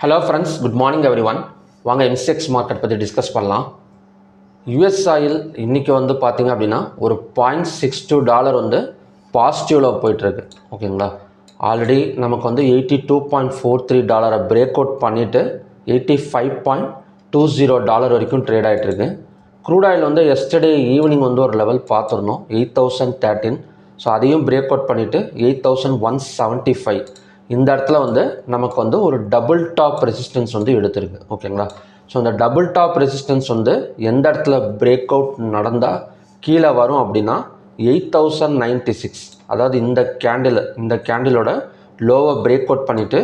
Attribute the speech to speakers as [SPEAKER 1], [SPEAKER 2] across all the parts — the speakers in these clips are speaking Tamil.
[SPEAKER 1] Hello friends, good morning every one. வாங்க எம்சிஎக்ஸ் மார்க்கெட் பற்றி டிஸ்கஸ் பண்ணலாம். யூஎஸ் ஆயில் இன்றைக்கி வந்து பார்த்திங்க அப்படின்னா ஒரு $0.62 வந்து பாசிட்டிவில் போயிட்டுருக்கு. ஓகேங்களா, ஆல்ரெடி நமக்கு வந்து $82.43 பிரேக் அவுட் பண்ணிவிட்டு $85.20 வரைக்கும் ட்ரேட் ஆகிட்டுருக்கு. க்ரூட் ஆயில் வந்து எஸ்டர்டே ஈவினிங் வந்து ஒரு லெவல் பார்த்துருந்தோம் 8013. ஸோ அதையும் பிரேக் அவுட் பண்ணிவிட்டு 8175 இந்த இடத்துல வந்து நமக்கு வந்து ஒரு டபுள் டாப் ரெசிஸ்டன்ஸ் வந்து எடுத்திருக்கு. ஓகேங்களா, ஸோ இந்த டபுள் டாப் ரெசிஸ்டன்ஸ் வந்து எந்த இடத்துல பிரேக் அவுட் நடந்தால் கீழே வரும் அப்படின்னா 8096, அதாவது இந்த கேண்டிலோட லோவை பிரேக் அவுட் பண்ணிவிட்டு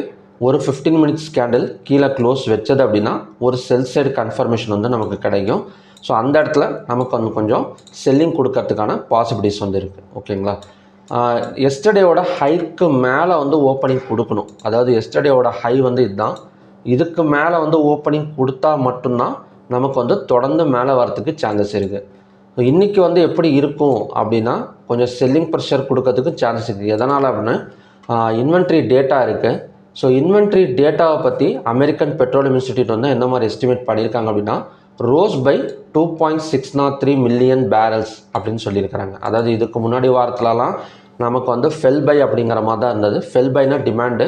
[SPEAKER 1] ஒரு 15 மினிட்ஸ் கேண்டில் கீழே க்ளோஸ் வச்சது அப்படின்னா ஒரு செல் சைடு கன்ஃபர்மேஷன் வந்து நமக்கு கிடைக்கும். ஸோ அந்த இடத்துல நமக்கு வந்து கொஞ்சம் செல்லிங் கொடுக்கறதுக்கான பாசிபிலிட்டிஸ் வந்து இருக்குது. ஓகேங்களா, எஸ்டர்டேவோட ஹைக்கு மேலே வந்து ஓப்பனிங் கொடுக்கணும். அதாவது எஸ்டர்டேவோட ஹை வந்து இதுதான், இதுக்கு மேலே வந்து ஓப்பனிங் கொடுத்தா மட்டும்தான் நமக்கு வந்து தொடர்ந்து மேலே வரத்துக்கு சான்சஸ் இருக்குது. இன்றைக்கி வந்து எப்படி இருக்கும் அப்படின்னா கொஞ்சம் செல்லிங் ப்ரெஷர் கொடுக்கறதுக்கு சான்சஸ் இருக்குது. எதனால் அப்படின்னு இன்வென்ட்ரி டேட்டா இருக்குது. ஸோ இன்வென்ட்ரி டேட்டாவை பற்றி அமெரிக்கன் பெட்ரோலியம் இன்ஸ்டிடியூட் வந்து என்ன மாதிரி எஸ்டிமேட் பண்ணியிருக்காங்க அப்படின்னா ரோஸ் பை 2.603 மில்லியன் பேரல்ஸ் அப்படின்னு சொல்லியிருக்கிறாங்க. அதாவது இதுக்கு முன்னாடி வாரத்துலலாம் நமக்கு வந்து ஃபெல் பை அப்படிங்கிற மாதிரி தான் இருந்தது. ஃபெல் பைனா டிமாண்டு,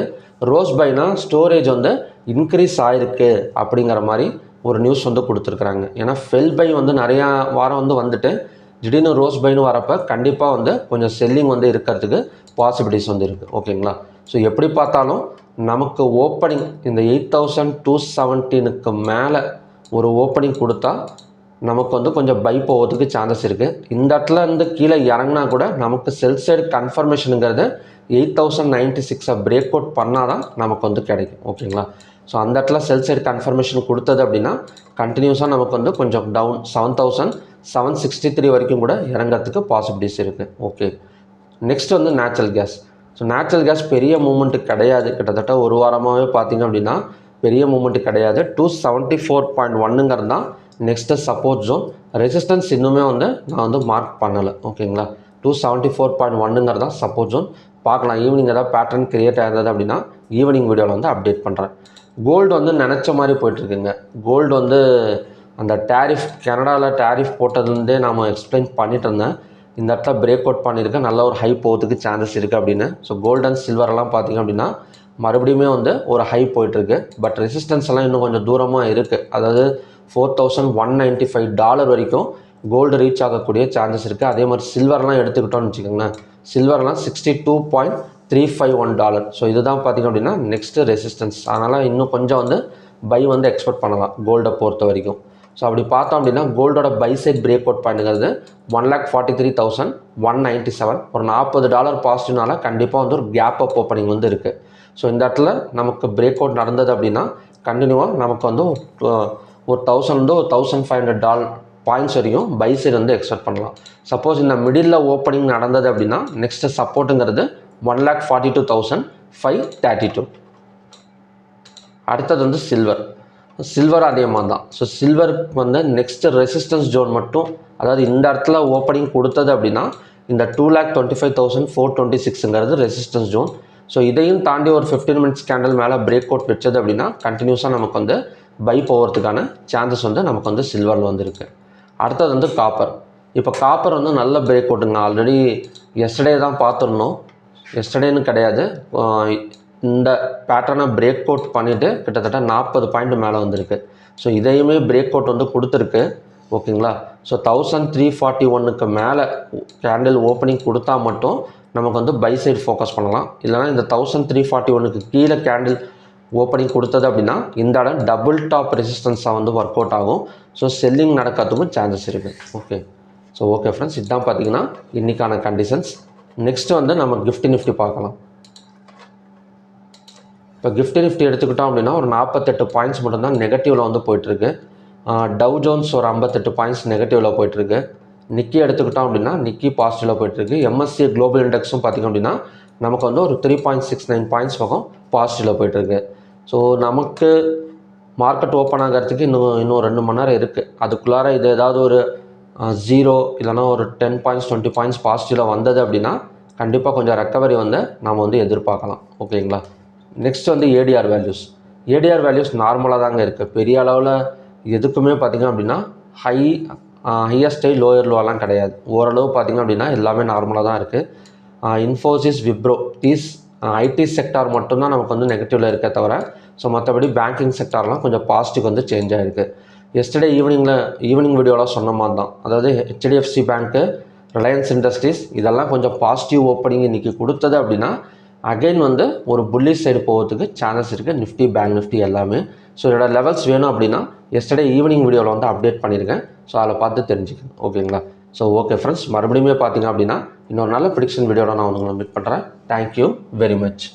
[SPEAKER 1] ரோஸ் பைனா ஸ்டோரேஜ் வந்து இன்க்ரீஸ் ஆகிருக்கு அப்படிங்கிற மாதிரி ஒரு நியூஸ் வந்து கொடுத்துருக்குறாங்க. ஏன்னா ஃபெல் பை வந்து நிறையா வாரம் வந்து வந்துட்டு திடீர்னு ரோஸ் பைன்னு வரப்போ கண்டிப்பாக வந்து கொஞ்சம் செல்லிங் வந்து இருக்கிறதுக்கு பாசிபிலிட்டிஸ் வந்து இருக்குது. ஓகேங்களா, ஸோ எப்படி பார்த்தாலும் நமக்கு ஓப்பனிங் இந்த 8217க்கு மேலே ஒரு ஓப்பனிங் கொடுத்தா நமக்கு வந்து கொஞ்சம் பை போகிறதுக்கு சான்சஸ் இருக்குது. இந்த இடத்துல இருந்து கீழே இறங்கினா கூட நமக்கு செல் சைடு கன்ஃபர்மேஷனுங்கிறது 8096 பிரேக் அவுட் பண்ணால் தான் நமக்கு வந்து கிடைக்கும். ஓகேங்களா, ஸோ அந்த இடத்துல செல் சைடு கன்ஃபர்மேஷன் கொடுத்தது அப்படின்னா கண்டினியூஸாக நமக்கு வந்து கொஞ்சம் டவுன் 7763 வரைக்கும் கூட இறங்கிறதுக்கு பாசிபிலிட்டிஸ் இருக்குது. ஓகே, நெக்ஸ்ட் வந்து natural gas. So natural gas பெரிய மூமெண்ட்டு கிடையாது. கிட்டத்தட்ட ஒரு வாரமாகவே பார்த்திங்க அப்படின்னா பெரிய மூமெண்ட்டு கிடையாது. 274.1ங்கிறது தான் நெக்ஸ்ட்டு சப்போர்ட் ஜோன். ரெசிஸ்டன்ஸ் இன்னுமே வந்து நான் வந்து மார்க் பண்ணலை. ஓகேங்களா, 274.1ங்கிறது தான் சப்போர்ட் ஜோன். பார்க்கலாம், ஈவினிங் ஏதாவது பேட்டர்ன் கிரியேட் ஆகிருந்தது அப்படின்னா ஈவினிங் வீடியோவில் வந்து அப்டேட் பண்ணுறேன். கோல்டு வந்து நினச்ச மாதிரி போயிட்டுருக்குங்க. கோல்டு வந்து அந்த டேரிஃப், கனடாவில் டேரிஃப் போட்டதுலேருந்தே நாம் எக்ஸ்பிளைன் பண்ணிட்டு இருந்தேன். இந்த இடத்துல பிரேக் அவுட் பண்ணியிருக்கேன், நல்ல ஒரு ஹை போகிறதுக்கு சான்சஸ் இருக்குது அப்படின்னு. ஸோ கோல்டு அண்ட் சில்வரெல்லாம் பார்த்திங்க அப்படின்னா மறுபடியுமே வந்து ஒரு ஹை போயிட்டுருக்கு. பட் ரெசிஸ்டன்ஸ் எல்லாம் இன்னும் கொஞ்சம் தூரமாக இருக்குது. அதாவது $4195 வரைக்கும் கோல்டு ரீச் ஆகக்கூடிய சான்சஸ் இருக்குது. அதே மாதிரி சில்வர்லாம் எடுத்துக்கிட்டோம்னு வச்சுக்கோங்களேன், சில்வர்லாம் $62.351. ஸோ இதுதான் பார்த்திங்க அப்படின்னா நெக்ஸ்ட்டு ரெசிஸ்டன்ஸ். அதனால் இன்னும் கொஞ்சம் வந்து பை வந்து எக்ஸ்பெக்ட் பண்ணலாம் கோல்டை பொறுத்த வரைக்கும். ஸோ அப்படி பார்த்தோம் அப்படின்னா கோல்டோட பை சைட் பிரேக் அவுட் பண்ணுங்கிறது 1,43,197. ஒரு $40 பாசிட்டிவ்னால கண்டிப்பாக வந்து ஒரு கேப் அப் ஓப்பனிங் வந்து இருக்குது. ஸோ இந்த இடத்துல நமக்கு பிரேக் அவுட் நடந்தது அப்படின்னா கண்டினியூவாக நமக்கு வந்து ஒரு 1000 வந்து ஒரு $1,500 பாயிண்ட்ஸ் வரைக்கும் பை சைடு வந்து எக்ஸ்பெக்ட் பண்ணலாம். சப்போஸ் இந்த மிடில் ஓப்பனிங் நடந்தது அப்படின்னா நெக்ஸ்ட்டு சப்போர்ட்டுங்கிறது 1,42,532. அடுத்தது வந்து சில்வர் அதே மாதிரி தான். ஸோ சில்வருக்கு வந்து நெக்ஸ்ட்டு ரெசிஸ்டன்ஸ் ஜோன் மட்டும், அதாவது இந்த இடத்துல ஓப்பனிங் கொடுத்தது அப்படின்னா இந்த 2,25,426ங்கிறது ரெசிஸ்டன்ஸ் ஜோன். ஸோ இதையும் தாண்டி ஒரு 15 மினிட்ஸ் கேண்டில் மேலே பிரேக் அவுட் வச்சது அப்படின்னா கண்டினியூஸாக நமக்கு வந்து பை போகிறதுக்கான சான்சஸ் வந்து நமக்கு வந்து சில்வரில் வந்து இருக்குது. அடுத்தது வந்து காப்பர். இப்போ காப்பர் வந்து நல்ல பிரேக் அவுட்டுங்க. ஆல்ரெடி எஸ்டர்டே தான் பார்த்துருந்தோம், எஸ்டர்டேன்னு கிடையாது, இந்த பேட்டர்னை பிரேக் அவுட் பண்ணிவிட்டு கிட்டத்தட்ட 40 பாயிண்ட் மேலே வந்திருக்கு. ஸோ இதையுமே பிரேக் அவுட் வந்து கொடுத்துருக்கு. ஓகேங்களா, ஸோ 1341க்கு மேலே கேண்டில் ஓப்பனிங் கொடுத்தா மட்டும் நமக்கு வந்து பை சைடு ஃபோக்கஸ் பண்ணலாம். இல்லைனா இந்த 1341க்கு கீழே கேண்டில் ஓப்பனிங் கொடுத்தது அப்படின்னா இந்த இடம் டபுள் டாப் ரெசிஸ்டன்ஸாக வந்து ஒர்க் அவுட் ஆகும். ஸோ செல்லிங் நடக்கிறதுக்கும் சான்சஸ் இருக்குது. ஓகே, ஸோ ஓகே ஃப்ரெண்ட்ஸ், இதுதான் பார்த்திங்கன்னா இன்றைக்கான கண்டிஷன்ஸ். நெக்ஸ்ட்டு வந்து நம்ம நிஃப்டி பார்க்கலாம். இப்போ நிஃப்டி எடுத்துக்கிட்டோம் அப்படின்னா ஒரு 48 பாயிண்ட்ஸ் மட்டும்தான் நெகட்டிவில் வந்து போயிட்டுருக்கு. டவ் ஜோன்ஸ் ஒரு 58 பாயிண்ட்ஸ் நெகட்டிவில் போயிட்டுருக்கு. நிக்கி எடுத்துக்கிட்டோம் அப்படின்னா நிக்கி பாசிட்டிவில் போயிட்டுருக்கு. எம்எஸ்சி குளோபல் இண்டெக்ஸும் பார்த்திங்க அப்படின்னா நமக்கு வந்து ஒரு 3.69 பாயிண்ட்ஸ் பக்கம் பாசிட்டிவில் போயிட்டுருக்கு. ஸோ நமக்கு மார்க்கெட் ஓப்பன் ஆகிறதுக்கு இன்னும் 2 மணி நேரம் இருக்குது. அதுக்குள்ளார இது ஏதாவது ஒரு 0 இல்லைனா ஒரு 10 பாயிண்ட்ஸ் 20 பாயிண்ட்ஸ் பாசிட்டிவில் வந்தது அப்படின்னா கண்டிப்பாக கொஞ்சம் ரெக்கவரி வந்து நாம் வந்து எதிர்பார்க்கலாம். ஓகேங்களா, நெக்ஸ்ட் வந்து ஏடிஆர் வேல்யூஸ். ஏடிஆர் வேல்யூஸ் நார்மலாக தாங்க இருக்குது. பெரிய அளவில் எதுக்குமே பார்த்திங்க அப்படின்னா ஹையஸ்ட் லோயர் லோவெல்லாம் கிடையாது. ஓரளவு பார்த்திங்க அப்படின்னா எல்லாமே நார்மலாக தான் இருக்குது. Infosys, Wipro, these IT sector மட்டும்தான் நமக்கு வந்து நெகட்டிவில் இருக்க தவிர, ஸோ மற்றபடி பேங்கிங் செக்டார்லாம் கொஞ்சம் பாசிட்டிவ் வந்து சேஞ்ச் ஆகிருக்கு. எஸ்டர்டே ஈவினிங் வீடியோலாம் சொன்ன மாதிரி தான், அதாவது ஹெச்டிஎஃப்சி பேங்க்கு, ரிலையன்ஸ் இண்டஸ்ட்ரீஸ் இதெல்லாம் கொஞ்சம் பாசிட்டிவ் ஓப்பனிங் இன்றைக்கி கொடுத்தது அப்படின்னா அகைன் வந்து ஒரு புல்லிஷ் சைடு போகிறதுக்கு சான்சஸ் இருக்குது. நிஃப்டி, பேங்க் நிஃப்டி எல்லாமே. ஸோ இதோட லெவல்ஸ் வேணும் அப்படின்னா எஸ்டர்டே ஈவினிங் வீடியோவில் வந்து அப்டேட் பண்ணியிருக்கேன். ஸோ அதில் பார்த்து தெரிஞ்சுக்கணும். ஓகேங்களா? ஸோ ஓகே ஃப்ரெண்ட்ஸ், மறுபடியுமே பார்த்தீங்க அப்படின்னா இன்னொரு நல்ல ப்ரிடிக்ஷன் வீடியோட நான் உங்களை மீட் பண்ணுறேன். Thank you very much.